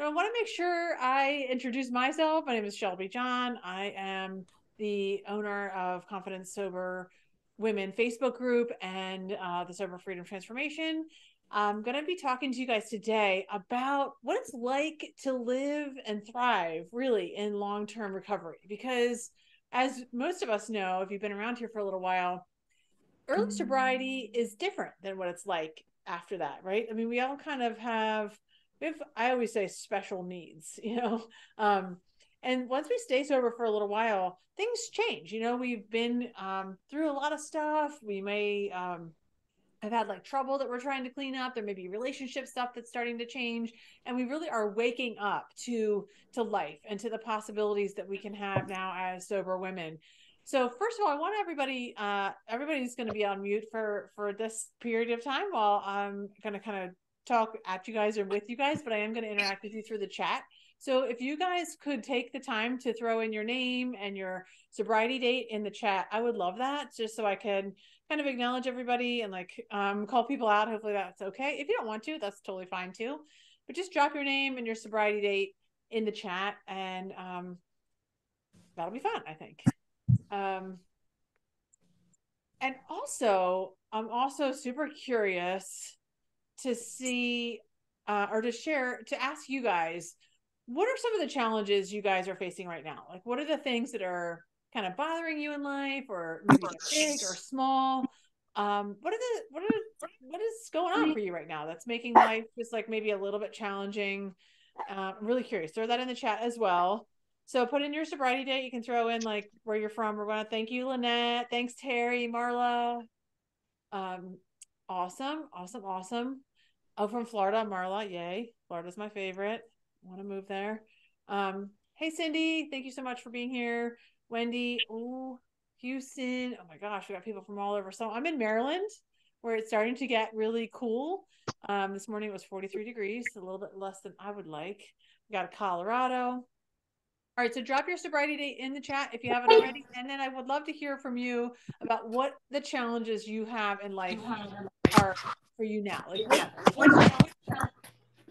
So I want to make sure I introduce myself. My name is Shelby John. I am the owner of Confidence Sober Women Facebook group and the Sober Freedom Transformation. I'm going to be talking to you guys today about what it's like to live and thrive really in long-term recovery. Because as most of us know, if you've been around here for a little while, early sobriety is different than what it's like after that, right? I mean, we all kind of have, I always say special needs, and once we stay sober for a little while, things change. We've been through a lot of stuff. We may have had like trouble that we're trying to clean up. There may be relationship stuff that's starting to change, and we really are waking up to life and to the possibilities that we can have now as sober women. So first of all, I want everybody, everybody's going to be on mute for this period of time while I'm going to kind of talk at you guys or with you guys, but I am going to interact with you through the chat. So if you guys could take the time to throw in your name and your sobriety date in the chat, I would love that, just so I can kind of acknowledge everybody and like call people out. Hopefully that's okay. If you don't want to, that's totally fine too. But just drop your name and your sobriety date in the chat, and that'll be fun, I think. And also, I'm also super curious to see or to share, to ask you guys, what are some of the challenges you guys are facing right now? Like, what are the things that are kind of bothering you in life, or maybe they're big or small? What is going on for you right now that's making life just like maybe a little bit challenging? I'm really curious. Throw that in the chat as well. So put in your sobriety date. You can throw in like where you're from. We're going to thank you, Lynette. Thanks, Terry, Marla. Um, awesome. Oh, from Florida, Marla. Yay. Florida's my favorite. Want to move there. Hey, Cindy. Thank you so much for being here. Wendy. Oh, Houston. Oh my gosh. We got people from all over. So I'm in Maryland, where it's starting to get really cool. This morning it was 43 degrees, a little bit less than I would like. We got a Colorado. All right, so drop your sobriety date in the chat if you haven't already. And then I would love to hear from you about what the challenges you have in life are for you now. Like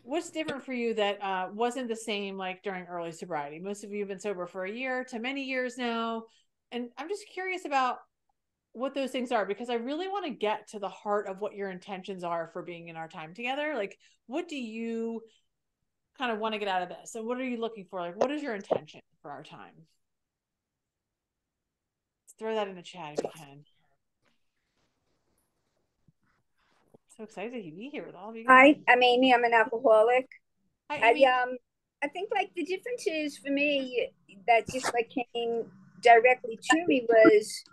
what's different for you that wasn't the same like during early sobriety? Most of you have been sober for a year to many years now. And I'm just curious about what those things are, because I really want to get to the heart of what your intentions are for being in our time together. Like, what do you kind of want to get out of this? And what are you looking for? Like, what is your intention for our time? Let's throw that in the chat if you can. So excited to be here with all of you guys. Hi, I'm Amy. I'm an alcoholic. Hi, Amy. I think like the differences for me that just like came directly to me was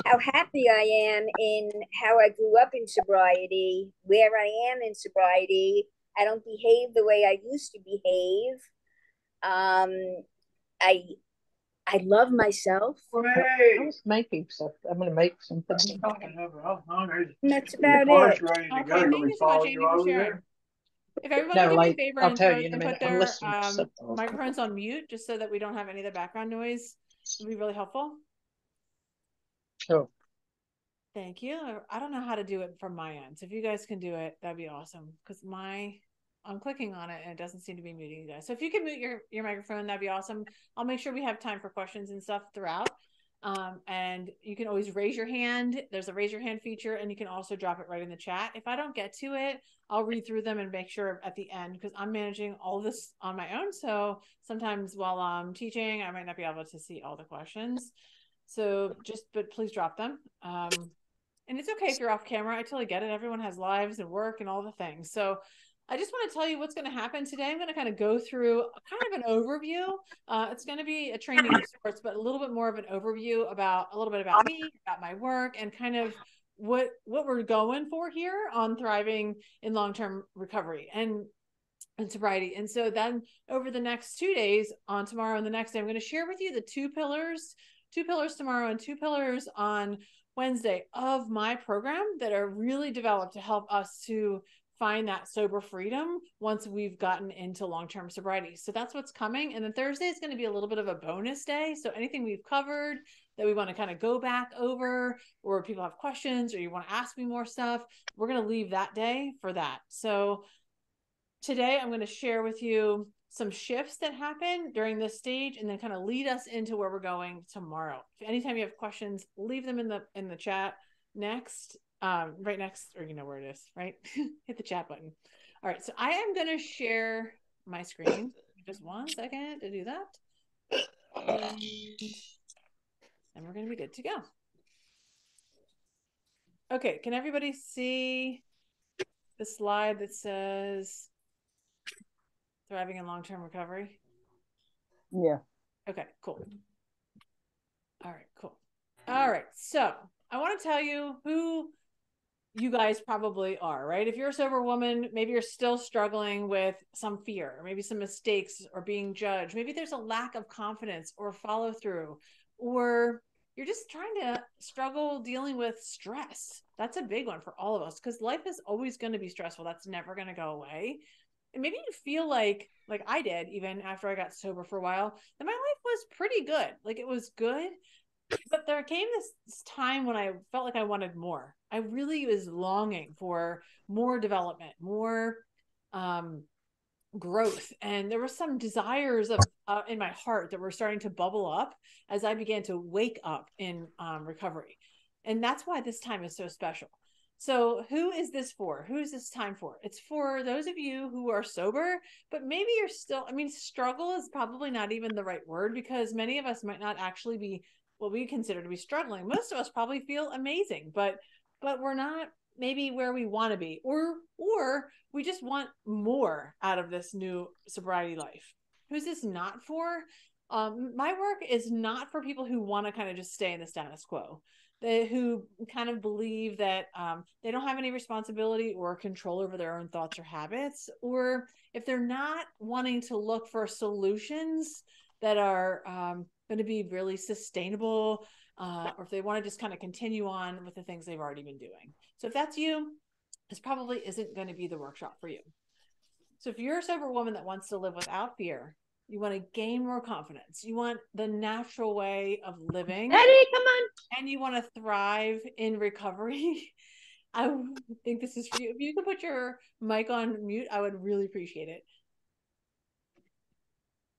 how happy I am in how I grew up in sobriety, where I am in sobriety. I don't behave the way I used to behave. I I love myself. I was making something. I'm going to make something. And that's about it. Okay, thank you so much, Amy, for sharing. If everybody No, do like, me a favor I'll and, tell you in a and put minute. I'm their listening to something. microphones on mute, just so that we don't have any of the background noise, it'd be really helpful. Sure. Thank you. I don't know how to do it from my end, so if you guys can do it, that'd be awesome. Because I'm clicking on it and it doesn't seem to be muting you guys. So if you can mute your microphone, that'd be awesome. I'll make sure we have time for questions and stuff throughout. And you can always raise your hand. There's a raise your hand feature, and you can also drop it right in the chat. If I don't get to it, I'll read through them and make sure at the end, because I'm managing all this on my own. So sometimes while I'm teaching, I might not be able to see all the questions. So but please drop them. And it's okay if you're off camera. I totally get it. Everyone has lives and work and all the things. So I just want to tell you what's going to happen today. I'm going to kind of go through kind of an overview. It's going to be a training of sorts, but a little bit more of an overview about a little bit about me, about my work, and kind of what we're going for here on thriving in long-term recovery and sobriety. And so then over the next 2 days, on tomorrow and the next day, I'm going to share with you the two pillars tomorrow and two pillars on Wednesday of my program that are really developed to help us to find that sober freedom once we've gotten into long-term sobriety. So that's what's coming. And then Thursday is going to be a little bit of a bonus day. So anything we've covered that we want to kind of go back over, or people have questions, or you want to ask me more stuff, we're going to leave that day for that. So today I'm going to share with you some shifts that happen during this stage and then kind of lead us into where we're going tomorrow. If anytime you have questions, leave them in the chat next, right next, or you know where it is, right? Hit the chat button. All right, so I am going to share my screen. Just 1 second to do that. And we're going to be good to go. Okay, can everybody see the slide that says thriving in long-term recovery? Yeah. Okay, cool. All right, cool. All right, so I want to tell you who you guys probably are, right? If you're a sober woman, maybe you're still struggling with some fear, or maybe some mistakes or being judged. Maybe there's a lack of confidence or follow through, or you're just trying to struggle dealing with stress. That's a big one for all of us because life is always going to be stressful. That's never going to go away. And maybe you feel like I did, even after I got sober for a while, that my life was pretty good. Like it was good. But there came this time when I felt like I wanted more. I really was longing for more development, more growth, and there were some desires of in my heart that were starting to bubble up as I began to wake up in recovery, and that's why this time is so special. So who is this for? Who is this time for? It's for those of you who are sober, but maybe you're still, I mean, struggle is probably not even the right word because many of us might not actually be what we consider to be struggling. Most of us probably feel amazing, but we're not maybe where we want to be, or we just want more out of this new sobriety life. Who's this not for? My work is not for people who want to kind of just stay in the status quo, who kind of believe that they don't have any responsibility or control over their own thoughts or habits, or if they're not wanting to look for solutions that are going to be really sustainable, or if they want to just kind of continue on with the things they've already been doing. So if that's you, this probably isn't going to be the workshop for you. So if you're a sober woman that wants to live without fear, you want to gain more confidence, you want the natural way of living, Eddie, come on, and you want to thrive in recovery, I think this is for you. If you could put your mic on mute, I would really appreciate it.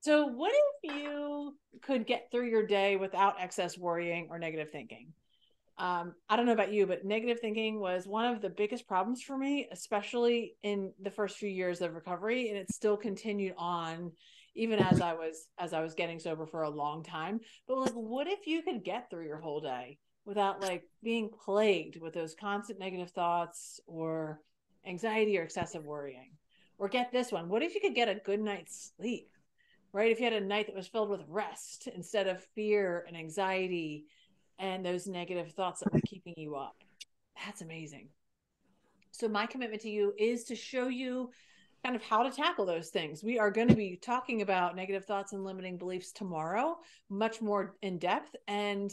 So what if you could get through your day without excess worrying or negative thinking? I don't know about you, but negative thinking was one of the biggest problems for me, especially in the first few years of recovery. And it still continued on even as I was getting sober for a long time. But like, what if you could get through your whole day without like being plagued with those constant negative thoughts or anxiety or excessive worrying? Or get this one, what if you could get a good night's sleep? Right? If you had a night that was filled with rest instead of fear and anxiety and those negative thoughts that were keeping you up. That's amazing. So my commitment to you is to show you kind of how to tackle those things. We are going to be talking about negative thoughts and limiting beliefs tomorrow, much more in depth. And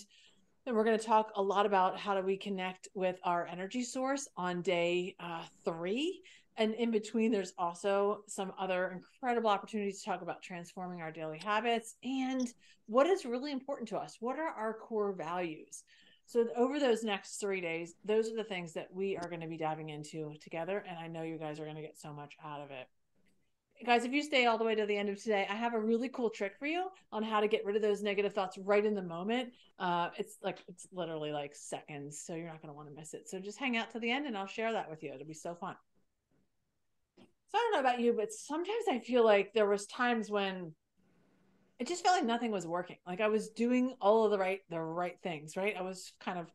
then we're going to talk a lot about how do we connect with our energy source on day 3. And in between, there's also some other incredible opportunities to talk about transforming our daily habits and what is really important to us. What are our core values? So over those next 3 days, those are the things that we are going to be diving into together. And I know you guys are going to get so much out of it. Guys, if you stay all the way to the end of today, I have a really cool trick for you on how to get rid of those negative thoughts right in the moment. It's literally like seconds, so you're not going to want to miss it. So just hang out to the end and I'll share that with you. It'll be so fun. So I don't know about you, but sometimes I feel like there was times when it just felt like nothing was working. Like I was doing all of the right things, right? I was kind of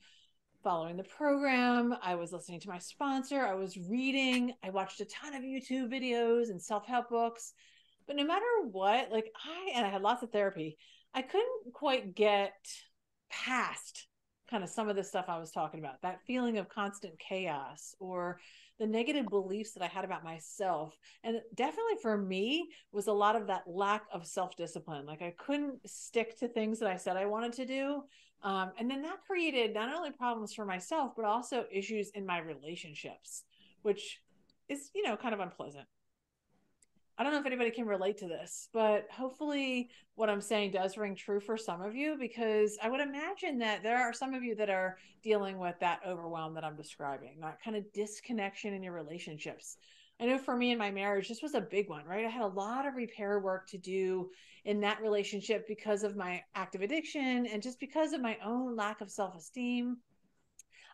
following the program. I was listening to my sponsor. I was reading. I watched a ton of YouTube videos and self-help books. But no matter what, like I had lots of therapy. I couldn't quite get past kind of some of the stuff I was talking about, that feeling of constant chaos or the negative beliefs that I had about myself. And definitely for me was a lot of that lack of self-discipline. Like I couldn't stick to things that I said I wanted to do. And then that created not only problems for myself, but also issues in my relationships, which is, kind of unpleasant. I don't know if anybody can relate to this, but hopefully what I'm saying does ring true for some of you, because I would imagine that there are some of you that are dealing with that overwhelm that I'm describing, that kind of disconnection in your relationships. I know for me in my marriage, this was a big one, right? I had a lot of repair work to do in that relationship because of my active addiction and just because of my own lack of self-esteem.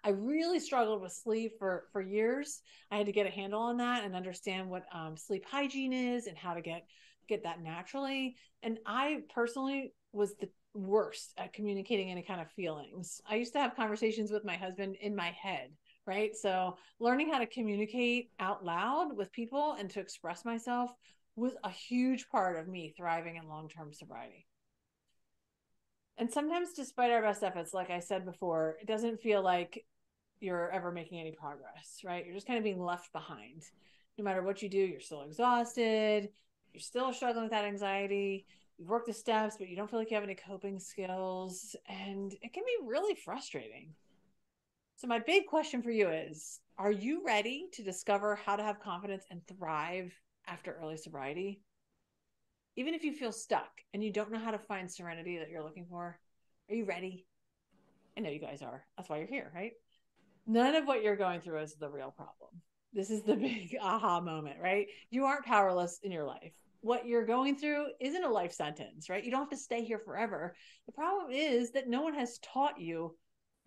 I really struggled with sleep for years. I had to get a handle on that and understand what sleep hygiene is and how to get that naturally. And I personally was the worst at communicating any kind of feelings. I used to have conversations with my husband in my head, right? So learning how to communicate out loud with people and to express myself was a huge part of me thriving in long-term sobriety. And sometimes, despite our best efforts, like I said before, it doesn't feel like you're ever making any progress, right? You're just kind of being left behind. No matter what you do, you're still exhausted. You're still struggling with that anxiety. You've worked the steps, but you don't feel like you have any coping skills. And it can be really frustrating. So my big question for you is, are you ready to discover how to have confidence and thrive after early sobriety? Even if you feel stuck and you don't know how to find serenity that you're looking for, are you ready? I know you guys are. That's why you're here, right? None of what you're going through is the real problem. This is the big aha moment, right? You aren't powerless in your life. What you're going through isn't a life sentence, right? You don't have to stay here forever. The problem is that no one has taught you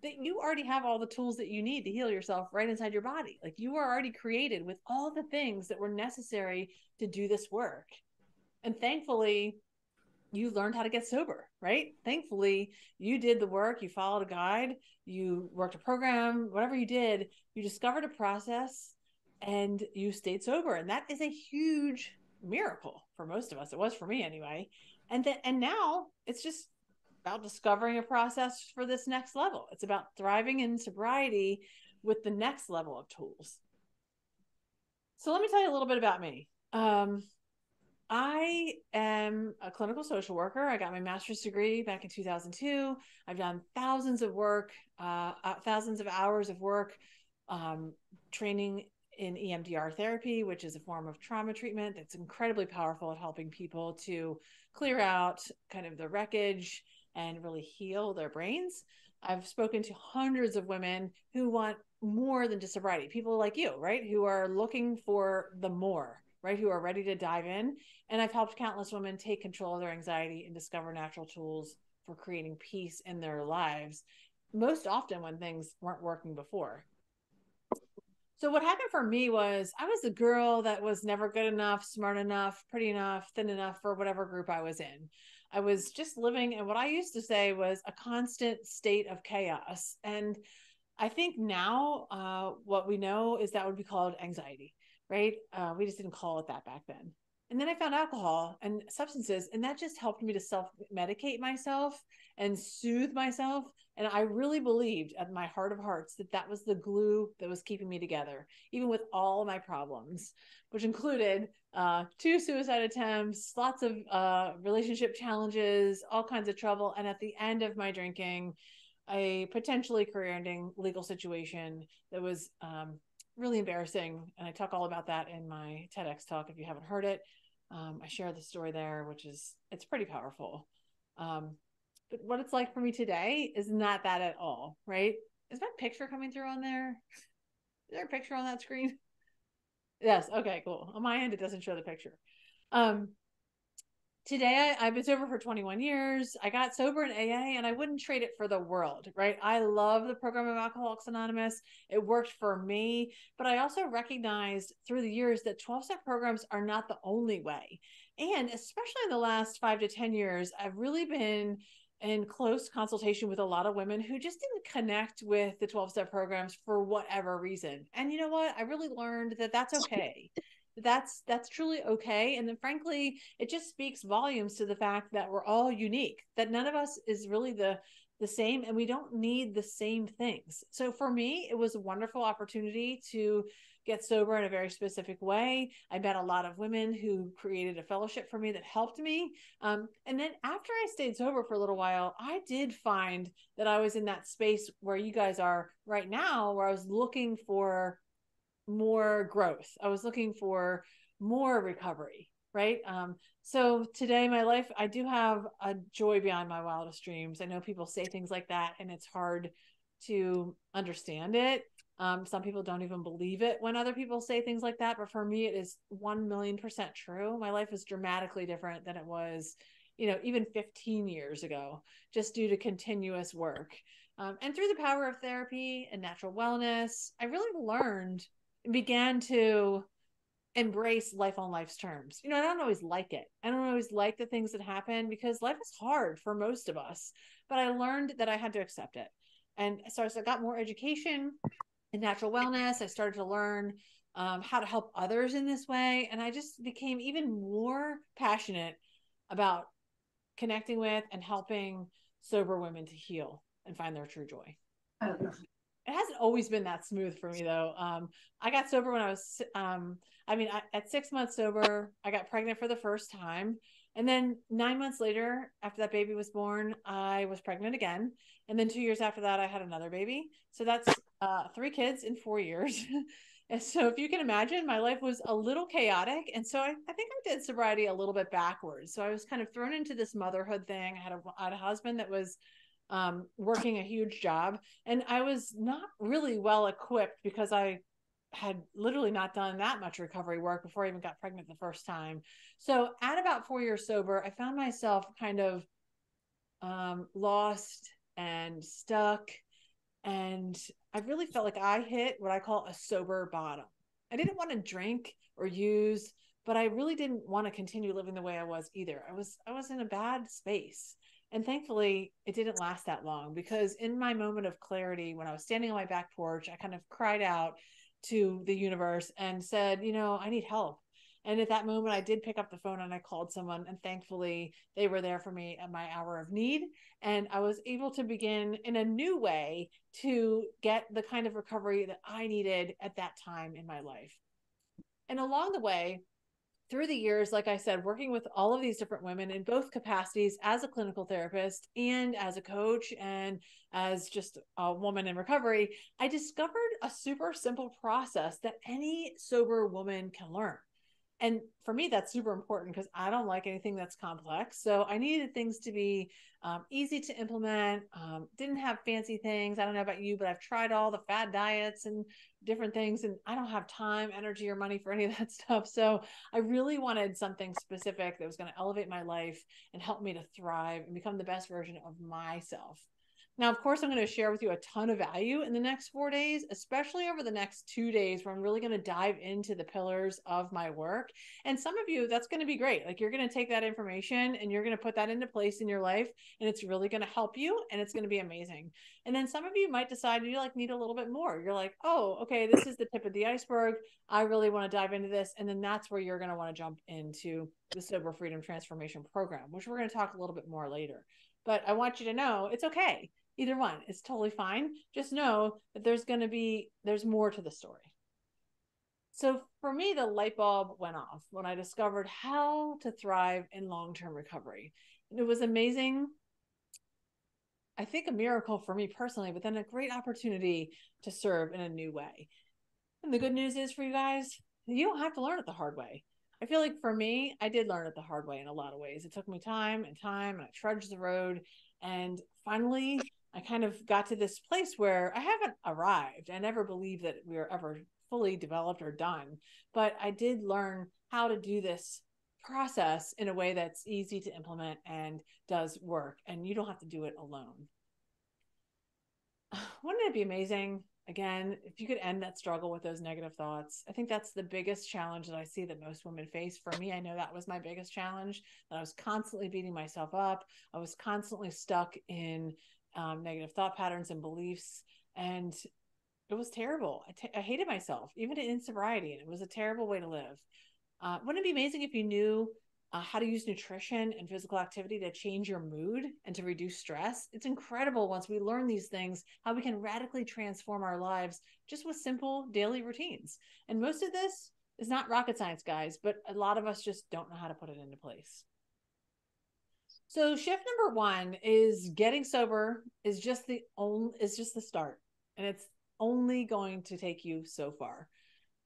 that you already have all the tools that you need to heal yourself right inside your body. Like you are already created with all the things that were necessary to do this work. And thankfully, you learned how to get sober, right? Thankfully, you did the work, you followed a guide, you worked a program, whatever you did, you discovered a process and you stayed sober. And that is a huge miracle for most of us. It was for me anyway. And now it's just about discovering a process for this next level. It's about thriving in sobriety with the next level of tools. So let me tell you a little bit about me. I am a clinical social worker. I got my master's degree back in 2002. I've done thousands of hours of work, training in EMDR therapy, which is a form of trauma treatment that's incredibly powerful at helping people to clear out kind of the wreckage and really heal their brains. I've spoken to hundreds of women who want more than just sobriety, people like you, right? Who are looking for the more, right? Who are ready to dive in. And I've helped countless women take control of their anxiety and discover natural tools for creating peace in their lives, most often when things weren't working before. So what happened for me was I was the girl that was never good enough, smart enough, pretty enough, thin enough for whatever group I was in. I was just living in what I used to say was a constant state of chaos. And I think now what we know is that would be called anxiety, right? We just didn't call it that back then. And then I found alcohol and substances, and that just helped me to self-medicate myself and soothe myself. And I really believed at my heart of hearts that that was the glue that was keeping me together, even with all my problems, which included 2 suicide attempts, lots of relationship challenges, all kinds of trouble. And at the end of my drinking, a potentially career-ending legal situation that was really embarrassing. And I talk all about that in my TEDx talk. If you haven't heard it, I share the story there, it's pretty powerful. But what it's like for me today is not that at all, right? Is my picture coming through on there? Is there a picture on that screen? Yes. Okay, cool. On my end, it doesn't show the picture. Today I've been sober for 21 years. I got sober in AA and I wouldn't trade it for the world, right? I love the program of Alcoholics Anonymous. It worked for me, but I also recognized through the years that 12-step programs are not the only way. And especially in the last 5 to 10 years, I've really been in close consultation with a lot of women who just didn't connect with the 12-step programs for whatever reason. And you know what? I really learned that that's okay. That's truly okay. And then frankly, it just speaks volumes to the fact that we're all unique, that none of us is really the same, and we don't need the same things. So for me, it was a wonderful opportunity to get sober in a very specific way. I met a lot of women who created a fellowship for me that helped me. And then after I stayed sober for a little while, I did find that I was in that space where you guys are right now, where I was looking for more growth. I was looking for more recovery, right? So today, my life, I do have a joy beyond my wildest dreams. I know people say things like that, and it's hard to understand it. Some people don't even believe it when other people say things like that, but for me, it is 1,000,000% true. My life is dramatically different than it was, even 15 years ago, just due to continuous work. And through the power of therapy and natural wellness, I really learned and began to embrace life on life's terms. I don't always like it. I don't always like the things that happen because life is hard for most of us, but I learned that I had to accept it. And so I got more education in natural wellness. I started to learn how to help others in this way. And I just became even more passionate about connecting with and helping sober women to heal and find their true joy. It hasn't always been that smooth for me though. I got sober when I was, at 6 months sober, I got pregnant for the first time. And then 9 months later, after that baby was born, I was pregnant again. And then 2 years after that, I had another baby. So that's 3 kids in 4 years. And so if you can imagine, my life was a little chaotic. And so I think I did sobriety a little bit backwards. So I was kind of thrown into this motherhood thing. I had a husband that was working a huge job, and I was not really well equipped because I had literally not done that much recovery work before I even got pregnant the first time. So at about 4 years sober, I found myself kind of lost and stuck, and I really felt like I hit what I call a sober bottom. I didn't want to drink or use, but I really didn't want to continue living the way I was either. I was in a bad space. And thankfully, it didn't last that long, because in my moment of clarity, when I was standing on my back porch, I kind of cried out to the universe and said, I need help. And at that moment, I did pick up the phone and I called someone, and thankfully they were there for me at my hour of need. And I was able to begin in a new way to get the kind of recovery that I needed at that time in my life. And along the way, through the years, like I said, working with all of these different women in both capacities as a clinical therapist and as a coach and as just a woman in recovery, I discovered a super simple process that any sober woman can learn. And for me, that's super important because I don't like anything that's complex. So I needed things to be easy to implement, didn't have fancy things. I don't know about you, but I've tried all the fad diets and different things, and I don't have time, energy, or money for any of that stuff. So I really wanted something specific that was going to elevate my life and help me to thrive and become the best version of myself. Now, of course, I'm going to share with you a ton of value in the next 4 days, especially over the next 2 days, where I'm really going to dive into the pillars of my work. And some of you, that's going to be great. Like, you're going to take that information and you're going to put that into place in your life, and it's really going to help you, and it's going to be amazing. And then some of you might decide you need a little bit more. You're like, oh, okay, this is the tip of the iceberg. I really want to dive into this. And then that's where you're going to want to jump into the Sober Freedom Transformation Program, which we're going to talk a little bit more later. But I want you to know it's okay. Either one is totally fine. Just know that there's more to the story. So for me, the light bulb went off when I discovered how to thrive in long-term recovery. And it was amazing. I think a miracle for me personally, but then a great opportunity to serve in a new way. And the good news is for you guys, you don't have to learn it the hard way. I feel like for me, I did learn it the hard way in a lot of ways. It took me time, and I trudged the road. And finally, I kind of got to this place where I haven't arrived. I never believed that we were ever fully developed or done, but I did learn how to do this process in a way that's easy to implement and does work. And you don't have to do it alone. Wouldn't it be amazing, again, if you could end that struggle with those negative thoughts? I think that's the biggest challenge that I see that most women face. For me, I know that was my biggest challenge, that I was constantly beating myself up. I was constantly stuck in negative thought patterns and beliefs. And it was terrible. I hated myself, even in sobriety, and it was a terrible way to live. Wouldn't it be amazing if you knew how to use nutrition and physical activity to change your mood and to reduce stress? It's incredible once we learn these things, how we can radically transform our lives just with simple daily routines. And most of this is not rocket science, guys, but a lot of us just don't know how to put it into place. So shift number 1 is getting sober is just the start, and it's only going to take you so far.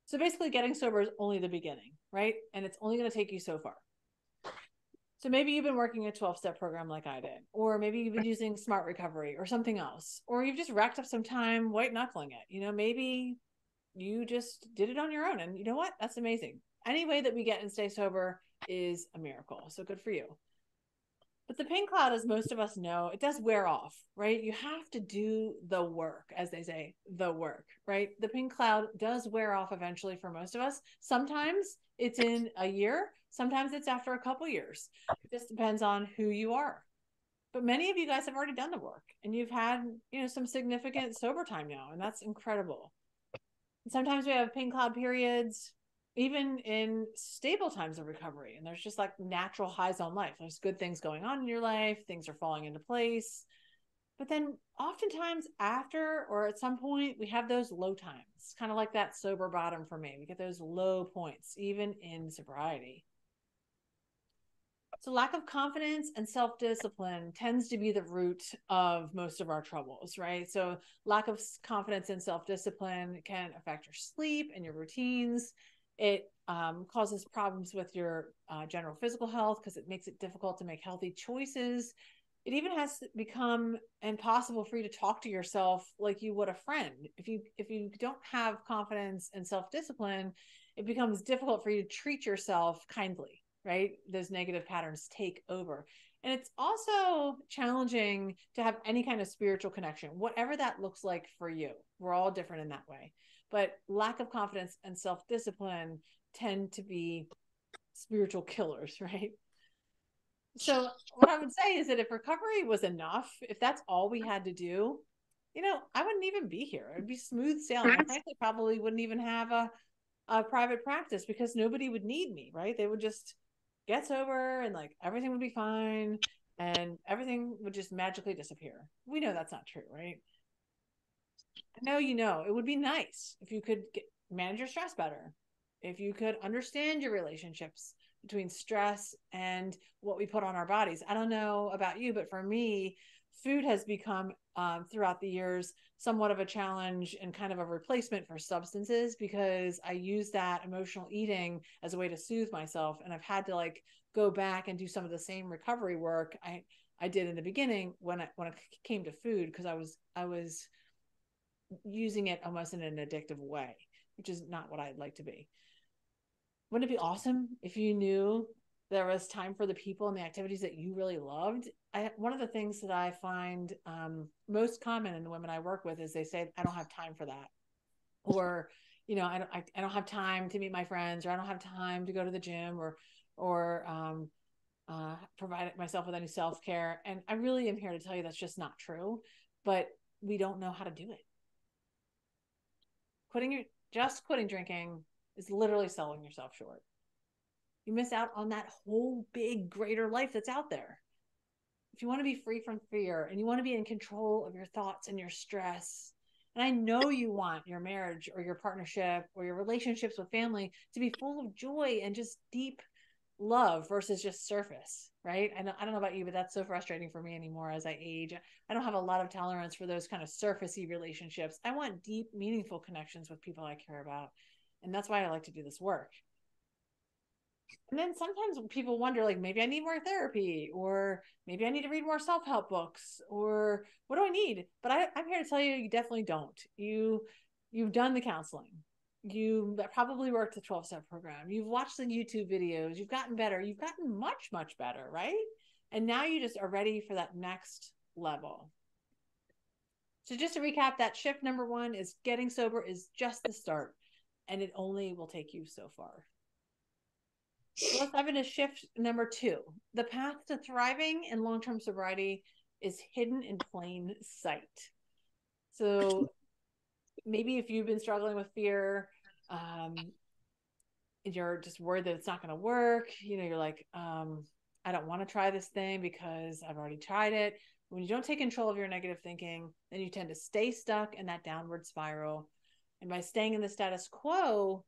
So basically, getting sober is only the beginning, right? And it's only going to take you so far. So maybe you've been working a 12-step program like I did, or maybe you've been using Smart Recovery or something else, or you've just racked up some time white knuckling it. Maybe you just did it on your own, and you know what? That's amazing. Any way that we get and stay sober is a miracle. So good for you. But the pain cloud, as most of us know, it does wear off, right? You have to do the work, as they say, the work, right? The pain cloud does wear off eventually for most of us. Sometimes it's in a year. Sometimes it's after a couple years. It just depends on who you are. But many of you guys have already done the work, and you've had, some significant sober time now, and that's incredible. And sometimes we have pain cloud periods, even in stable times of recovery, and there's just like natural highs on life. There's good things going on in your life, things are falling into place. But then oftentimes after or at some point, we have those low times, kind of like that sober bottom for me. We get those low points, even in sobriety. So lack of confidence and self-discipline tends to be the root of most of our troubles, right? So lack of confidence and self-discipline can affect your sleep and your routines. It causes problems with your general physical health because it makes it difficult to make healthy choices. It even has become impossible for you to talk to yourself like you would a friend. If you don't have confidence and self-discipline, it becomes difficult for you to treat yourself kindly, right? Those negative patterns take over. And it's also challenging to have any kind of spiritual connection, whatever that looks like for you. We're all different in that way. But lack of confidence and self-discipline tend to be spiritual killers, right? So what I would say is that if recovery was enough, if that's all we had to do, I wouldn't even be here. It'd be smooth sailing. I frankly probably wouldn't even have a private practice because nobody would need me, right? They would just get sober and like everything would be fine and everything would just magically disappear. We know that's not true, right? I know it would be nice if you could manage your stress better, if you could understand your relationships between stress and what we put on our bodies. I don't know about you, but for me, food has become throughout the years somewhat of a challenge and kind of a replacement for substances because I use that emotional eating as a way to soothe myself, and I've had to like go back and do some of the same recovery work I did in the beginning when it came to food because I was using it almost in an addictive way, which is not what I'd like to be. Wouldn't it be awesome if you knew there was time for the people and the activities that you really loved? One of the things that I find most common in the women I work with is they say, I don't have time for that. Or, I don't have time to meet my friends, or I don't have time to go to the gym or provide myself with any self-care. And I really am here to tell you that's just not true, but we don't know how to do it. Quitting drinking is literally selling yourself short. You miss out on that whole big, greater life that's out there. If you want to be free from fear and you want to be in control of your thoughts and your stress, and I know you want your marriage or your partnership or your relationships with family to be full of joy and just deep love versus just surface, right? I don't know about you, but that's so frustrating for me anymore as I age. I don't have a lot of tolerance for those kind of surfacey relationships. I want deep, meaningful connections with people I care about. And that's why I like to do this work. And then sometimes people wonder, like, maybe I need more therapy, or maybe I need to read more self-help books, or what do I need? But I'm here to tell you, you definitely don't. You've done the counseling. You probably worked the 12-step program. You've watched the YouTube videos. You've gotten better. You've gotten much, much better, right? And now you just are ready for that next level. So just to recap, that shift number 1 is getting sober is just the start, and it only will take you so far. So let's dive into shift number 2. The path to thriving in long-term sobriety is hidden in plain sight. So maybe if you've been struggling with fear, you're just worried that it's not going to work. You're like, I don't want to try this thing because I've already tried it. When you don't take control of your negative thinking, then you tend to stay stuck in that downward spiral. And by staying in the status quo,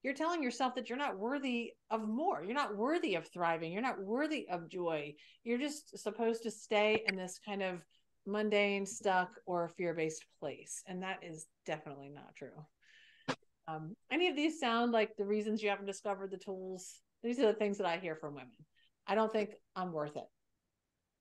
you're telling yourself that you're not worthy of more. You're not worthy of thriving. You're not worthy of joy. You're just supposed to stay in this kind of mundane, stuck, or fear-based place. And that is definitely not true. Any of these sound like the reasons you haven't discovered the tools? These are the things that I hear from women. I don't think I'm worth it.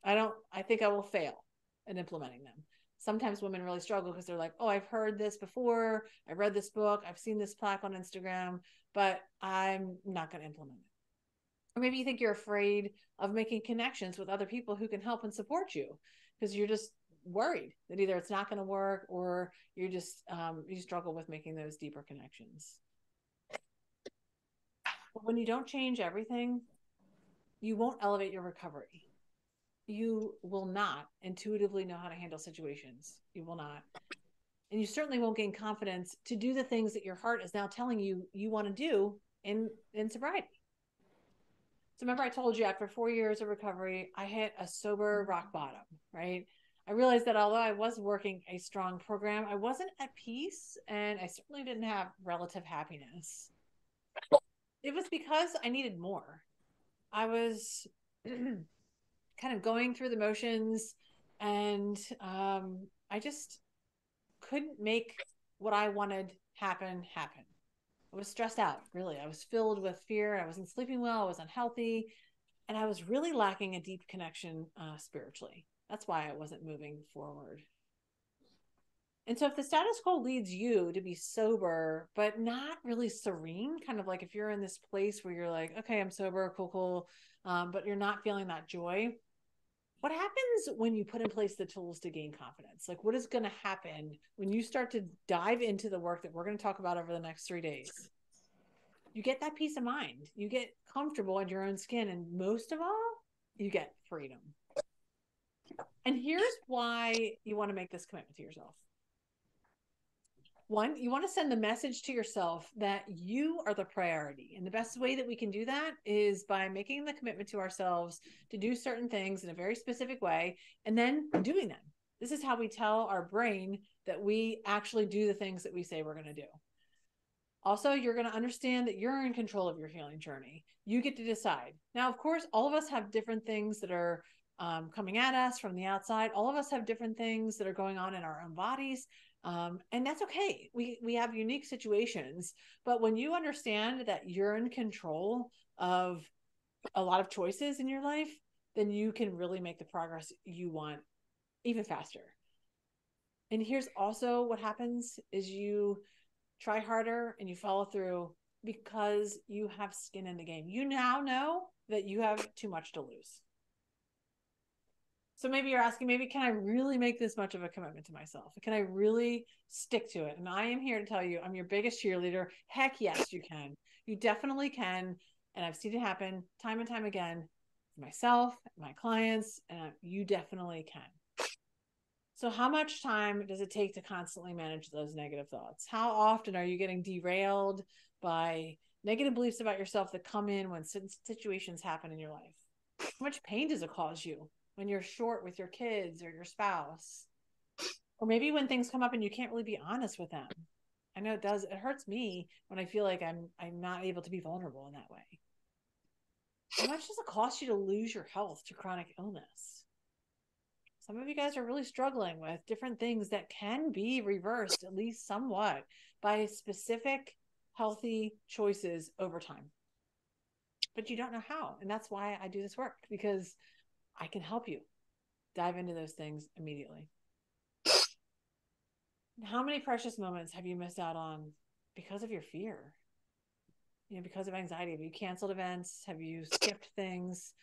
I think I will fail in implementing them. Sometimes women really struggle because they're like, oh, I've heard this before. I've read this book. I've seen this plaque on Instagram, but I'm not going to implement it. Or maybe you think you're afraid of making connections with other people who can help and support you because you're just worried that either it's not going to work or you're just, you struggle with making those deeper connections. But when you don't change everything, you won't elevate your recovery. You will not intuitively know how to handle situations. You will not. And you certainly won't gain confidence to do the things that your heart is now telling you you want to do in sobriety. So remember I told you after 4 years of recovery, I hit a sober rock bottom, right? I realized that although I was working a strong program, I wasn't at peace and I certainly didn't have relative happiness. It was because I needed more. I was kind of going through the motions and I just couldn't make what I wanted happen. I was stressed out, really. I was filled with fear. I wasn't sleeping well. I was unhealthy. And I was really lacking a deep connection spiritually. That's why I wasn't moving forward. And so if the status quo leads you to be sober, but not really serene, kind of like if you're in this place where you're like, okay, I'm sober, cool, but you're not feeling that joy, what happens when you put in place the tools to gain confidence? Like, what is going to happen when you start to dive into the work that we're going to talk about over the next 3 days? You get that peace of mind. You get comfortable in your own skin. And most of all, you get freedom. And here's why you want to make this commitment to yourself. One, you want to send the message to yourself that you are the priority. And the best way that we can do that is by making the commitment to ourselves to do certain things in a very specific way and then doing them. This is how we tell our brain that we actually do the things that we say we're going to do. Also, you're going to understand that you're in control of your healing journey. You get to decide. Now, of course, all of us have different things that are coming at us from the outside. All of us have different things that are going on in our own bodies. And that's okay. We have unique situations, but when you understand that you're in control of a lot of choices in your life, then you can really make the progress you want even faster. And here's also what happens is you try harder and you follow through because you have skin in the game. You now know that you have too much to lose. So maybe you're asking, maybe can I really make this much of a commitment to myself? Can I really stick to it? And I am here to tell you, I'm your biggest cheerleader. Heck yes, you can. You definitely can. And I've seen it happen time and time again for myself, my clients, and you definitely can. So how much time does it take to constantly manage those negative thoughts? How often are you getting derailed by negative beliefs about yourself that come in when situations happen in your life? How much pain does it cause you when you're short with your kids or your spouse? Or maybe when things come up and you can't really be honest with them. I know it does. It hurts me when I feel like I'm not able to be vulnerable in that way. How much does it cost you to lose your health to chronic illness? Some of you guys are really struggling with different things that can be reversed, at least somewhat, by specific healthy choices over time. But you don't know how. And that's why I do this work, because I can help you dive into those things immediately. How many precious moments have you missed out on because of your fear? Because of anxiety? Have you canceled events? Have you skipped things?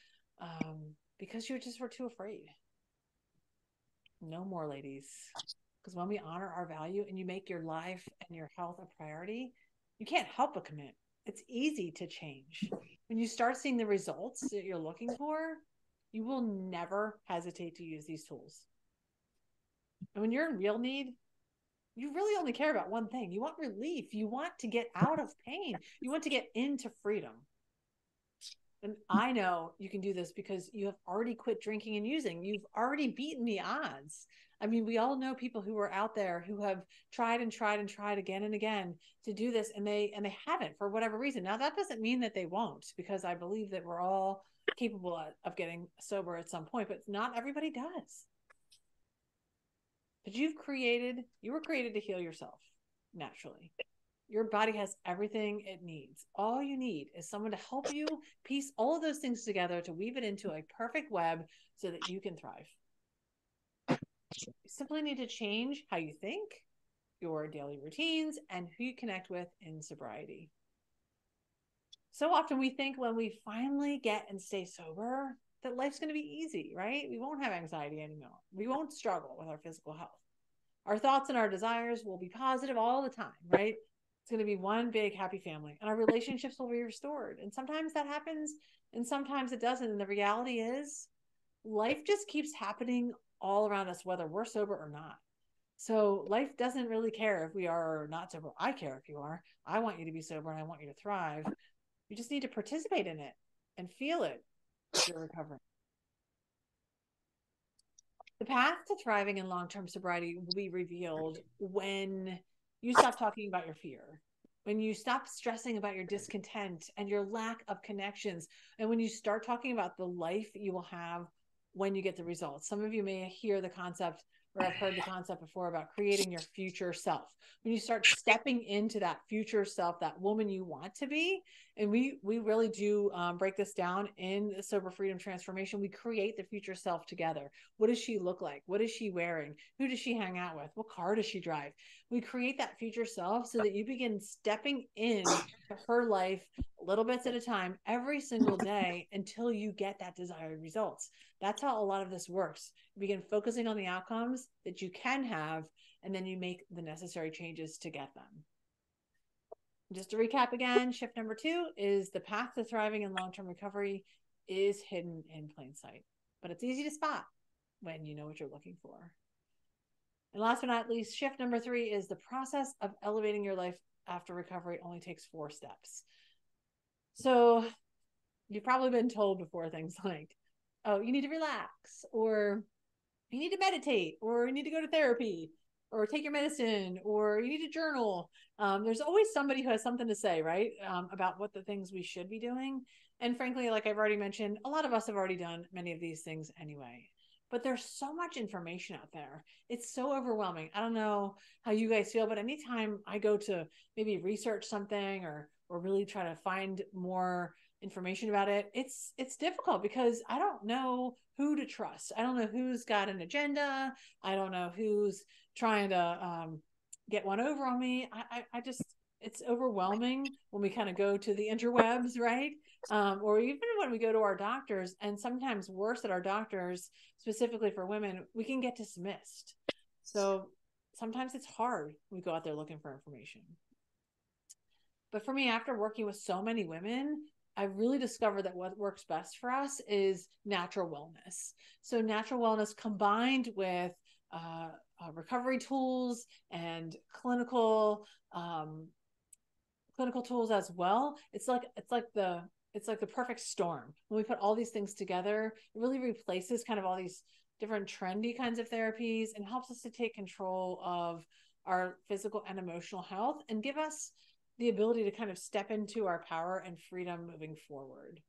Because you just were too afraid? No more, ladies. Because when we honor our value and you make your life and your health a priority, you can't help but commit. It's easy to change. When you start seeing the results that you're looking for, you will never hesitate to use these tools. And when you're in real need, you really only care about one thing. You want relief. You want to get out of pain. You want to get into freedom. And I know you can do this because you have already quit drinking and using. You've already beaten the odds. I mean, we all know people who are out there who have tried and tried and tried again and again to do this, and they haven't for whatever reason. Now, that doesn't mean that they won't, because I believe that we're all capable of getting sober at some point, but not everybody does. But you were created to heal yourself naturally. Your body has everything it needs. All you need is someone to help you piece all of those things together to weave it into a perfect web so that you can thrive. You simply need to change how you think, your daily routines, and who you connect with in sobriety. So often we think when we finally get and stay sober that life's going to be easy, right? We won't have anxiety anymore. We won't struggle with our physical health. Our thoughts and our desires will be positive all the time, right? It's going to be one big happy family, and our relationships will be restored. And sometimes that happens and sometimes it doesn't. And the reality is life just keeps happening all around us, whether we're sober or not. So life doesn't really care if we are or not sober. I care if you are. I want you to be sober and I want you to thrive. You just need to participate in it and feel it if you're recovering. The path to thriving in long-term sobriety will be revealed when you stop talking about your fear, when you stop stressing about your discontent and your lack of connections, and when you start talking about the life you will have when you get the results. Some of you may hear the concept, or I've heard the concept before, about creating your future self. When you start stepping into that future self, that woman you want to be, and we really do break this down in the Sober Freedom Transformation. We create the future self together. What does she look like? What is she wearing? Who does she hang out with? What car does she drive? We create that future self so that you begin stepping in to her life little bits at a time every single day until you get that desired results. That's how a lot of this works. You begin focusing on the outcomes that you can have, and then you make the necessary changes to get them. Just to recap again, shift number 2 is the path to thriving in long-term recovery is hidden in plain sight, but it's easy to spot when you know what you're looking for. And last but not least, shift number 3 is the process of elevating your life after recovery only takes 4 steps. So you've probably been told before things like, oh, you need to relax, or you need to meditate, or you need to go to therapy, or take your medicine, or you need to journal. There's always somebody who has something to say, right? About what the things we should be doing. And frankly, like I've already mentioned, a lot of us have already done many of these things anyway. But there's so much information out there. It's so overwhelming. I don't know how you guys feel, but anytime I go to maybe research something or really try to find more information about it, it's difficult because I don't know who to trust. I don't know who's got an agenda. I don't know who's trying to get one over on me. I just, it's overwhelming when we kind of go to the interwebs, right? Or even when we go to our doctors, and sometimes worse at our doctors, specifically for women, we can get dismissed. So sometimes it's hard when we go out there looking for information. But for me, after working with so many women, I really discovered that what works best for us is natural wellness. So natural wellness combined with recovery tools and clinical tools as well. It's like the perfect storm. When we put all these things together, it really replaces kind of all these different trendy kinds of therapies and helps us to take control of our physical and emotional health and give us the ability to kind of step into our power and freedom moving forward.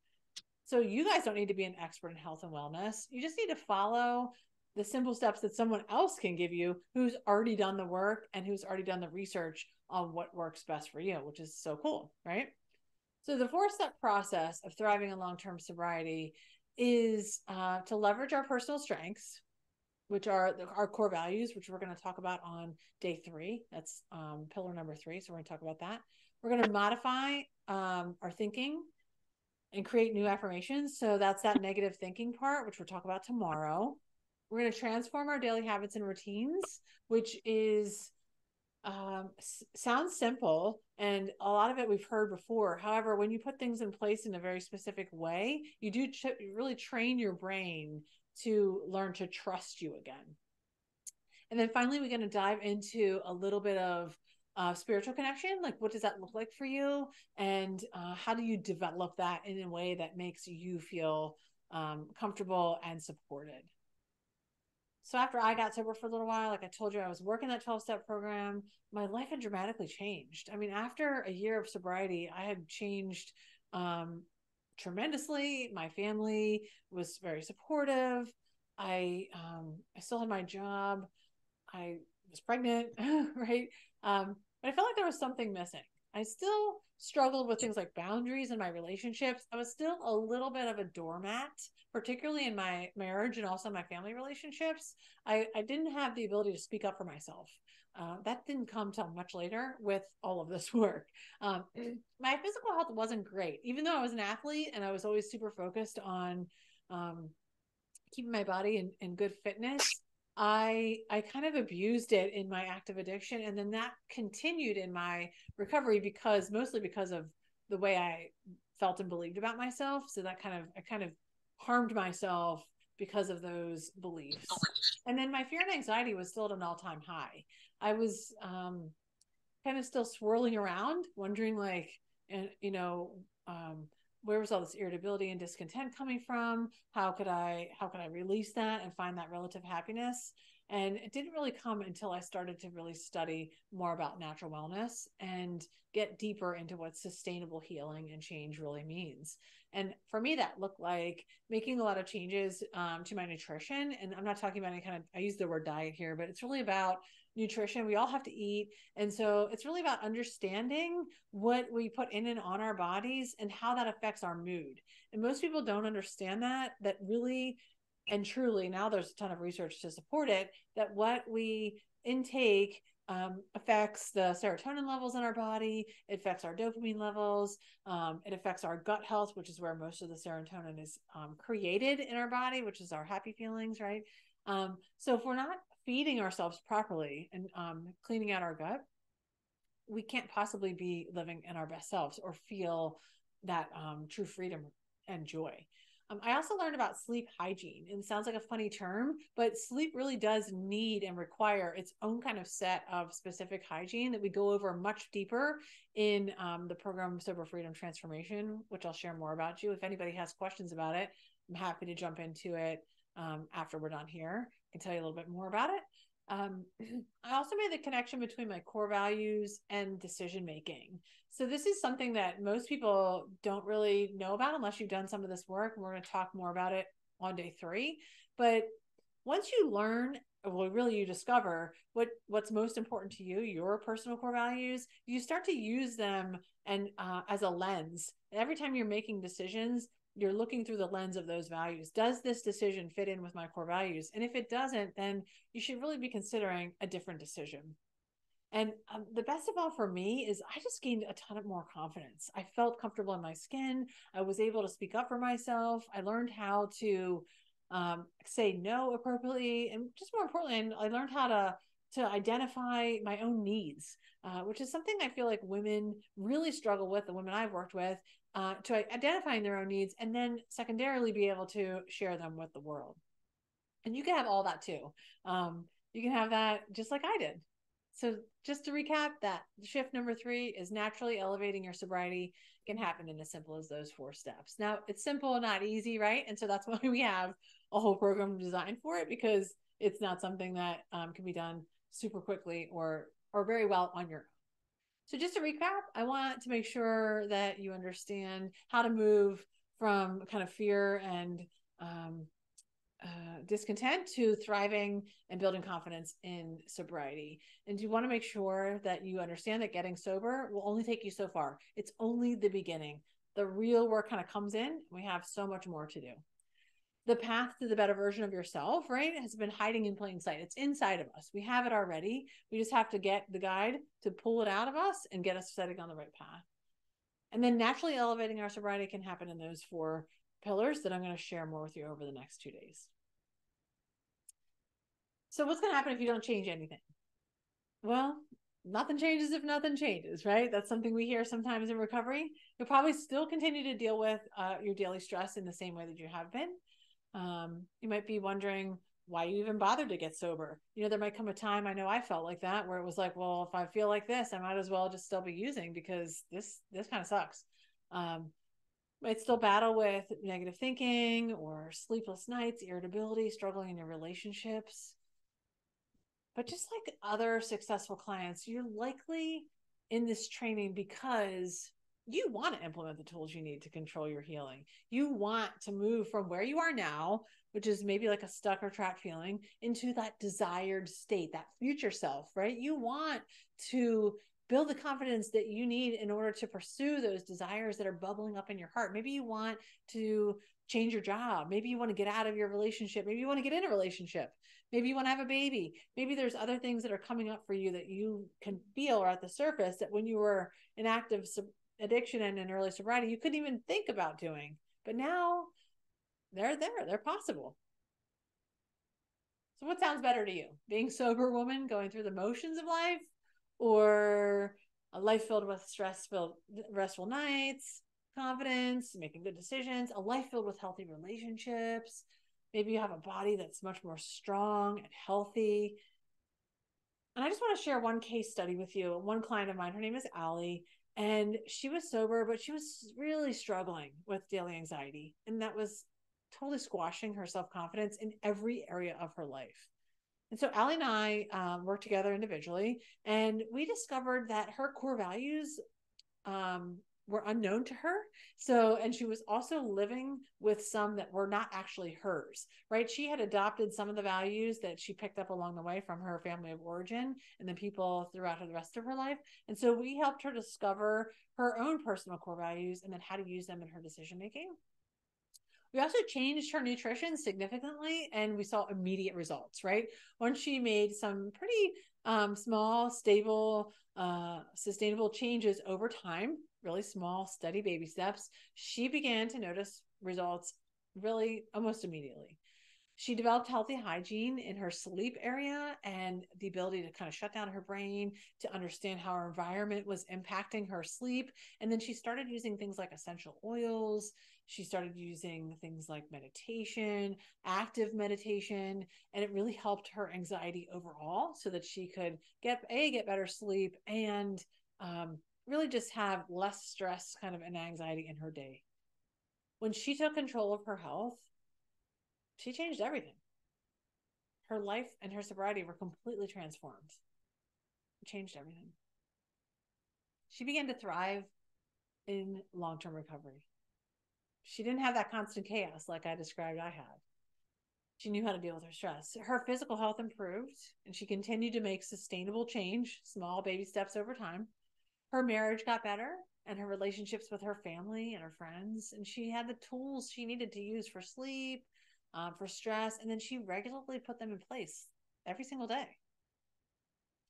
So you guys don't need to be an expert in health and wellness. You just need to follow the simple steps that someone else can give you who's already done the work and who's already done the research on what works best for you, which is so cool, right? So the 4-step process of thriving in long-term sobriety is to leverage our personal strengths, which are our core values, which we're going to talk about on day 3. That's pillar number 3. So we're going to talk about that. We're going to modify our thinking and create new affirmations. So that's that negative thinking part, which we'll talk about tomorrow. We're going to transform our daily habits and routines, which is sounds simple, and a lot of it we've heard before. However, when you put things in place in a very specific way, you do really train your brain to learn to trust you again. And then finally, we're going to dive into a little bit of spiritual connection. Like, what does that look like for you? And how do you develop that in a way that makes you feel comfortable and supported? So after I got sober for a little while, like I told you, I was working that 12-step program. My life had dramatically changed. I mean, after a year of sobriety, I had changed tremendously. My family was very supportive. I still had my job. I was pregnant, right? But I felt like there was something missing. I still struggled with things like boundaries in my relationships. I was still a little bit of a doormat, particularly in my marriage and also my family relationships. I didn't have the ability to speak up for myself. That didn't come till much later with all of this work. My physical health wasn't great, even though I was an athlete and I was always super focused on keeping my body in good fitness. I kind of abused it in my active addiction, and then that continued in my recovery mostly because of the way I felt and believed about myself. So that I kind of harmed myself because of those beliefs. And then my fear and anxiety was still at an all-time high. I was kind of still swirling around, wondering like, and where was all this irritability and discontent coming from? How could I release that and find that relative happiness? And it didn't really come until I started to really study more about natural wellness and get deeper into what sustainable healing and change really means. And for me, that looked like making a lot of changes to my nutrition. And I'm not talking about any kind of, I use the word diet here, but it's really about nutrition. We all have to eat. And so it's really about understanding what we put in and on our bodies and how that affects our mood. And most people don't understand that really and truly, now there's a ton of research to support it, that what we intake affects the serotonin levels in our body. It affects our dopamine levels. It affects our gut health, which is where most of the serotonin is created in our body, which is our happy feelings, right? So if we're not feeding ourselves properly and cleaning out our gut, we can't possibly be living in our best selves or feel that true freedom and joy. I also learned about sleep hygiene, and it sounds like a funny term, but sleep really does need and require its own kind of set of specific hygiene that we go over much deeper in the program Sober Freedom Transformation, which I'll share more about you. If anybody has questions about it, I'm happy to jump into it after we're done here. I can tell you a little bit more about it. I also made the connection between my core values and decision making. So this is something that most people don't really know about unless you've done some of this work. And we're going to talk more about it on day 3. But once you learn, well, really you discover what's most important to you, your personal core values, you start to use them and as a lens. And every time you're making decisions, you're looking through the lens of those values. Does this decision fit in with my core values? And if it doesn't, then you should really be considering a different decision. And the best of all for me is I just gained a ton of more confidence. I felt comfortable in my skin. I was able to speak up for myself. I learned how to say no appropriately. And just more importantly, I learned how to identify my own needs, which is something I feel like women really struggle with, the women I've worked with, to identifying their own needs and then secondarily be able to share them with the world. And you can have all that too. You can have that just like I did. So just to recap, that shift number 3 is naturally elevating your sobriety. It can happen in as simple as those 4 steps. Now it's simple, not easy, right? And so that's why we have a whole program designed for it, because it's not something that can be done super quickly or very well on your own. So just to recap, I want to make sure that you understand how to move from kind of fear and discontent to thriving and building confidence in sobriety. And you want to make sure that you understand that getting sober will only take you so far. It's only the beginning. The real work kind of comes in. We have so much more to do. The path to the better version of yourself, right, has been hiding in plain sight. It's inside of us. We have it already. We just have to get the guide to pull it out of us and get us setting on the right path. And then naturally elevating our sobriety can happen in those 4 pillars that I'm going to share more with you over the next 2 days. So what's going to happen if you don't change anything? Well, nothing changes if nothing changes, right? That's something we hear sometimes in recovery. You'll probably still continue to deal with your daily stress in the same way that you have been. You might be wondering why you even bothered to get sober. There might come a time, I know I felt like that, where it was like, well, if I feel like this, I might as well just still be using because this kind of sucks. Might still battle with negative thinking or sleepless nights, irritability, struggling in your relationships. But just like other successful clients, you're likely in this training because you want to implement the tools you need to control your healing. You want to move from where you are now, which is maybe like a stuck or trapped feeling, into that desired state, that future self, right? You want to build the confidence that you need in order to pursue those desires that are bubbling up in your heart. Maybe you want to change your job. Maybe you want to get out of your relationship. Maybe you want to get in a relationship. Maybe you want to have a baby. Maybe there's other things that are coming up for you that you can feel or at the surface that when you were in active addiction and in early sobriety, you couldn't even think about doing. But now they're there, they're possible. So what sounds better to you? Being a sober woman going through the motions of life, or a life filled with stress-filled, restful nights, confidence, making good decisions, a life filled with healthy relationships? Maybe you have a body that's much more strong and healthy. And I just want to share one case study with you. One client of mine, her name is Allie, and she was sober, but she was really struggling with daily anxiety. And that was totally squashing her self-confidence in every area of her life. And so Allie and I worked together individually, and we discovered that her core values were unknown to her. So, and she was also living with some that were not actually hers, right? She had adopted some of the values that she picked up along the way from her family of origin and the people throughout the rest of her life. And so we helped her discover her own personal core values and then how to use them in her decision making. We also changed her nutrition significantly, and we saw immediate results, right? Once she made some pretty small, stable, sustainable changes over time, really small, steady baby steps, she began to notice results really almost immediately. She developed healthy hygiene in her sleep area and the ability to kind of shut down her brain, to understand how her environment was impacting her sleep. And then she started using things like essential oils. She started using things like meditation, active meditation, and it really helped her anxiety overall so that she could get better sleep and really just have less stress kind of and anxiety in her day. When she took control of her health, she changed everything. Her life and her sobriety were completely transformed. It changed everything. She began to thrive in long-term recovery. She didn't have that constant chaos like I described I had. She knew how to deal with her stress. Her physical health improved, and she continued to make sustainable change, small baby steps over time. Her marriage got better, and her relationships with her family and her friends, and she had the tools she needed to use for sleep, for stress, and then she regularly put them in place every single day.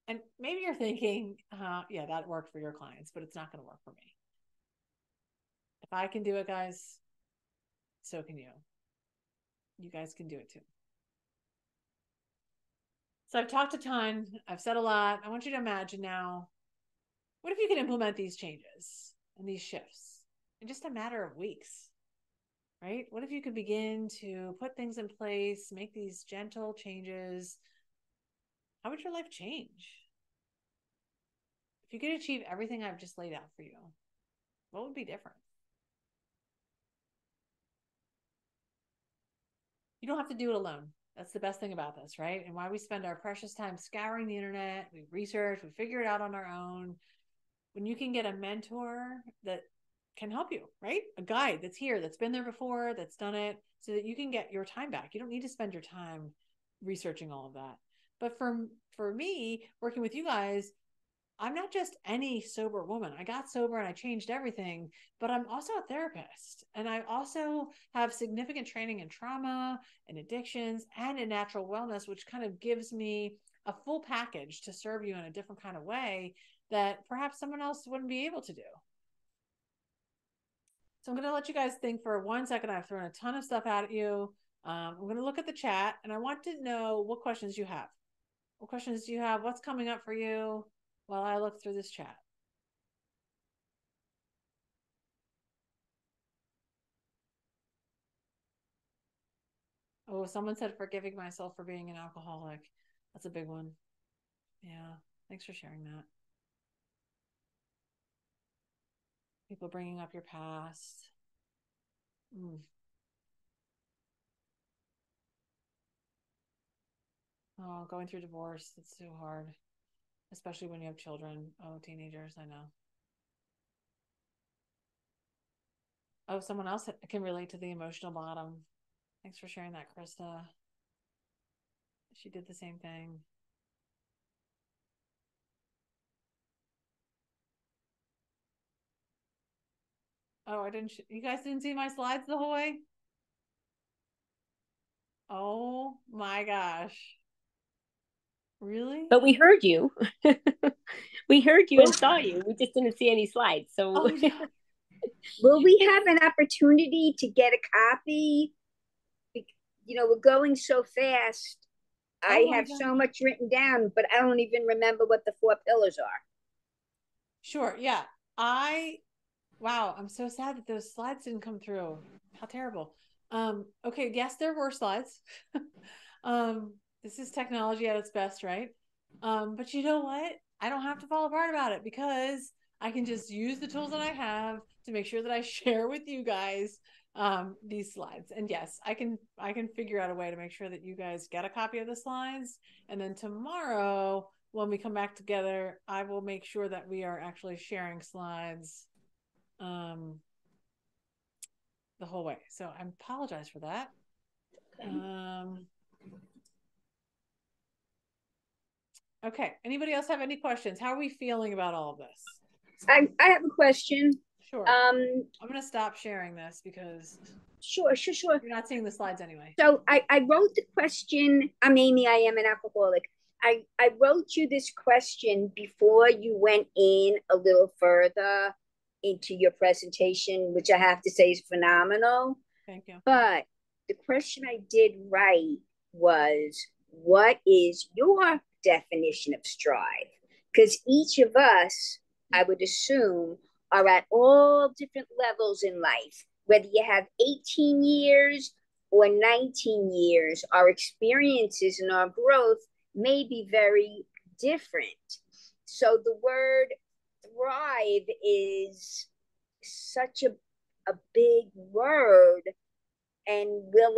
And maybe you're thinking, yeah, that worked for your clients, but it's not going to work for me. If I can do it, guys, so can you. You guys can do it too. So I've talked a ton. I've said a lot. I want you to imagine now, what if you could implement these changes and these shifts in just a matter of weeks? Right? What if you could begin to put things in place, make these gentle changes? How would your life change? If you could achieve everything I've just laid out for you, what would be different? You don't have to do it alone. That's the best thing about this, right? And why we spend our precious time scouring the internet, we research, we figure it out on our own. When you can get a mentor that can help you, right? A guide that's here, that's been there before, that's done it, so that you can get your time back. You don't need to spend your time researching all of that. But for me, working with you guys, I'm not just any sober woman. I got sober and I changed everything, but I'm also a therapist. And I also have significant training in trauma and addictions and in natural wellness, which kind of gives me a full package to serve you in a different kind of way that perhaps someone else wouldn't be able to do. So I'm going to let you guys think for 1 second. I've thrown a ton of stuff at you. I'm going to look at the chat, and I want to know what questions you have. What questions do you have? What's coming up for you while I look through this chat? Oh, someone said forgiving myself for being an alcoholic. That's a big one. Yeah. Thanks for sharing that. People bringing up your past. Oh, going through divorce. It's so hard, especially when you have children. Oh, teenagers. I know. Oh, someone else can relate to the emotional bottom. Thanks for sharing that, Krista. She did the same thing. Oh, I didn't. You guys didn't see my slides the whole way? Oh my gosh. Really? But we heard you. We heard you and saw you. We just didn't see any slides. So Oh, no. Will we have an opportunity to get a copy? You know, we're going so fast. I my have God. so much written down, but I don't even remember what the 4 pillars are. Sure. Yeah. Wow, I'm so sad that those slides didn't come through. How terrible. Okay, yes, there were slides. um, this is technology at its best, right? But you know what? I don't have to fall apart about it because I can just use the tools that I have to make sure that I share with you guys these slides. And yes, I can figure out a way to make sure that you guys get a copy of the slides. And then tomorrow, when we come back together, I will make sure that we are actually sharing slides the whole way. So I apologize for that. Okay. Anybody else have any questions? How are we feeling about all of this? I have a question. Sure. I'm going to stop sharing this because sure. You're not seeing the slides anyway. So I wrote the question. I'm Amy. I am an alcoholic. I wrote you this question before you went in a little further into your presentation, which I have to say is phenomenal. Thank you. But the question I did write was, what is your definition of strive? Because each of us, I would assume, are at all different levels in life. Whether you have 18 years or 19 years, our experiences and our growth may be very different. So the word thrive is such a big word. And will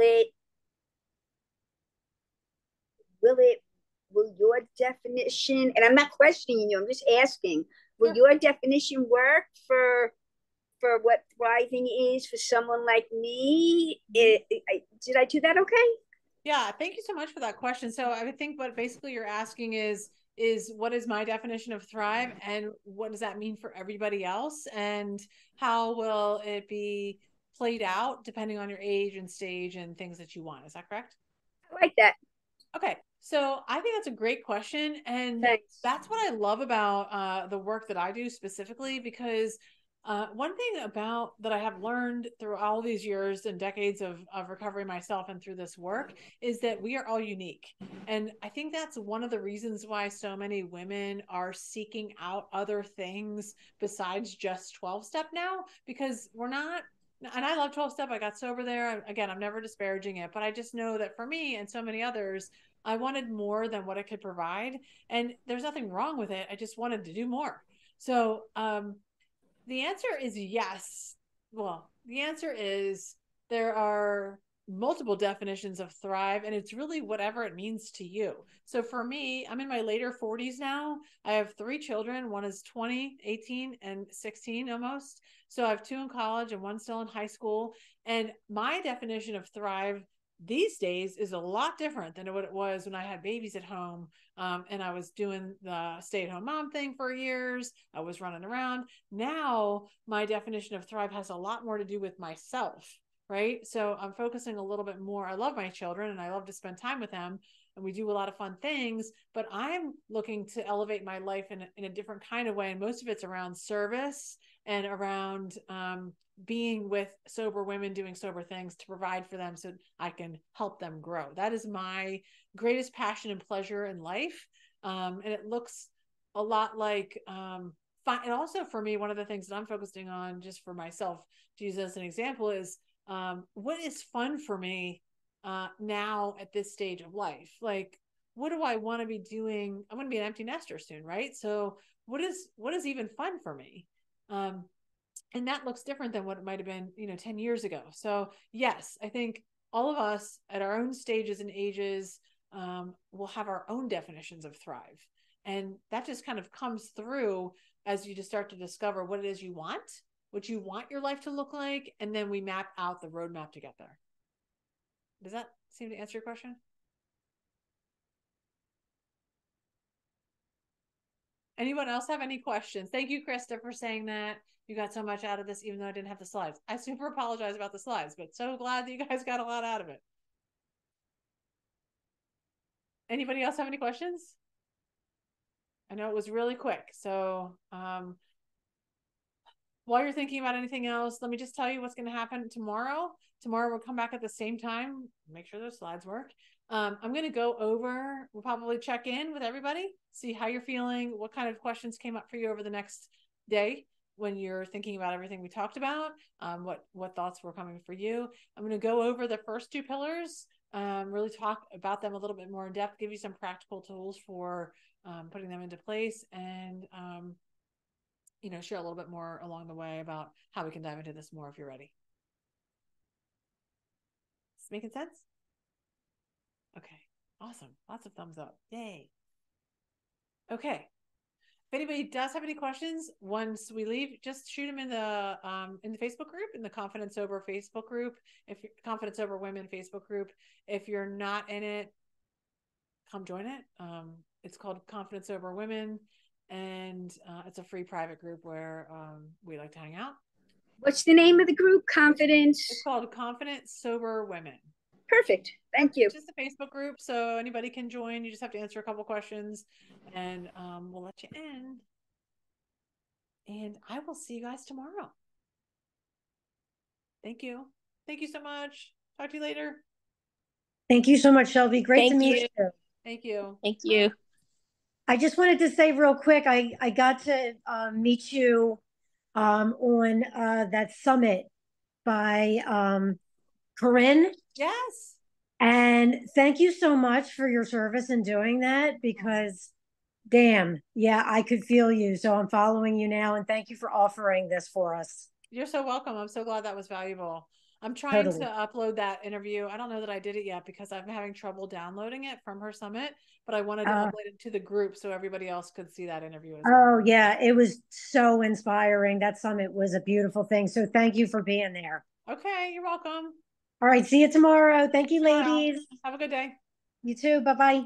your definition, and I'm not questioning you, I'm just asking, will your definition work for what thriving is for someone like me? Did I do that okay? Yeah, thank you so much for that question. So I would think what basically you're asking is what is my definition of thrive and what does that mean for everybody else and how will it be played out depending on your age and stage and things that you want. Is that correct? I like that. Okay. So I think that's a great question. And Thanks. That's what I love about the work that I do specifically, because one thing about that I have learned through all these years and decades of recovery myself and through this work is that we are all unique. And I think that's one of the reasons why so many women are seeking out other things besides just 12-step now, because we're not, and I love 12-step. I got sober there. Again, I'm never disparaging it, but I just know that for me and so many others, I wanted more than what it could provide. And there's nothing wrong with it. I just wanted to do more. So, the answer is yes. Well, the answer is there are multiple definitions of thrive, and it's really whatever it means to you. So for me, I'm in my later 40s now. I have 3 children. One is 20, 18, and 16 almost. So I have 2 in college and 1 still in high school. And my definition of thrive these days is a lot different than what it was when I had babies at home. And I was doing the stay-at-home mom thing for years. I was running around. Now my definition of thrive has a lot more to do with myself, right? So I'm focusing a little bit more. I love my children and I love to spend time with them and we do a lot of fun things, but I'm looking to elevate my life in a different kind of way. And most of it's around service and around being with sober women, doing sober things to provide for them so I can help them grow. That is my greatest passion and pleasure in life. And it looks a lot like, and also for me, one of the things that I'm focusing on just for myself, to use as an example, is what is fun for me now at this stage of life? Like, what do I want to be doing? I'm going to be an empty nester soon, right? So what is even fun for me? And that looks different than what it might have been, 10 years ago. So yes, I think all of us at our own stages and ages will have our own definitions of thrive. And that just kind of comes through as you just start to discover what it is you want, what you want your life to look like. And then we map out the roadmap to get there. Does that seem to answer your question? Anyone else have any questions? Thank you, Krista, for saying that. you got so much out of this, even though I didn't have the slides. I super apologize about the slides, but so glad that you guys got a lot out of it. Anybody else have any questions? I know it was really quick. So while you're thinking about anything else, let me just tell you what's going to happen tomorrow. Tomorrow we'll come back at the same time. Make sure those slides work. I'm going to go over, we'll probably check in with everybody, see how you're feeling, what kind of questions came up for you over the next day when you're thinking about everything we talked about, what thoughts were coming for you. I'm going to go over the first two pillars, really talk about them a little bit more in depth, give you some practical tools for putting them into place, and share a little bit more along the way about how we can dive into this more if you're ready. Is this making sense? Okay, awesome. Lots of thumbs up. Yay. Okay. If anybody does have any questions, once we leave, just shoot them in the Facebook group, in the Confident Sober Facebook group, if you're Confident Sober Women Facebook group. If you're not in it, come join it. It's called Confident Sober Women, and it's a free private group where we like to hang out. What's the name of the group? Confidence? It's called Confident Sober Women. Perfect. Thank you. It's just a Facebook group, so anybody can join. You just have to answer a couple questions, and we'll let you in. And I will see you guys tomorrow. Thank you. Thank you so much. Talk to you later. Thank you so much, Shelby. Great to meet you. Thank you. Thank you. I just wanted to say real quick, I got to meet you on that summit by Corinne. Yes. And thank you so much for your service in doing that, because damn, yeah, I could feel you. So I'm following you now, and thank you for offering this for us. You're so welcome. I'm so glad that was valuable. I'm trying to upload that interview. I don't know that I did it yet because I'm having trouble downloading it from her summit, but I wanted to upload it to the group so everybody else could see that interview as well. Oh yeah, it was so inspiring. That summit was a beautiful thing. So thank you for being there. Okay, you're welcome. All right, see you tomorrow. Thank you, ladies. Have a good day. You too. Bye-bye.